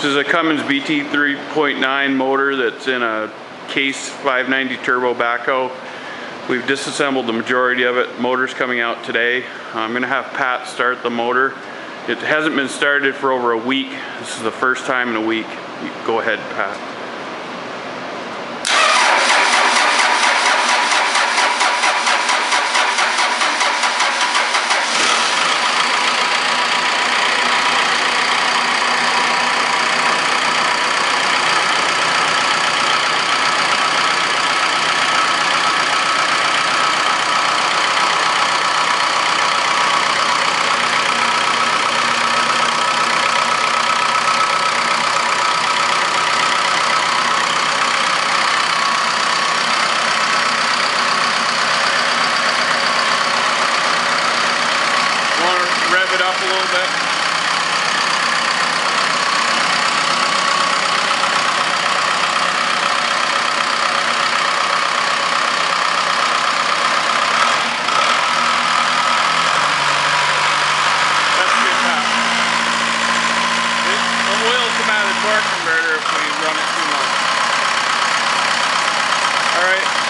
This is a Cummins BT 3.9 motor that's in a Case 590 turbo backhoe. We've disassembled the majority of it. Motor's coming out today. I'm going to have Pat start the motor. It hasn't been started for over a week. This is the first time in a week. Go ahead, Pat. Rev it up a little bit. That's good, Pat. The oil will come out of the torque converter if we run it too long. All right.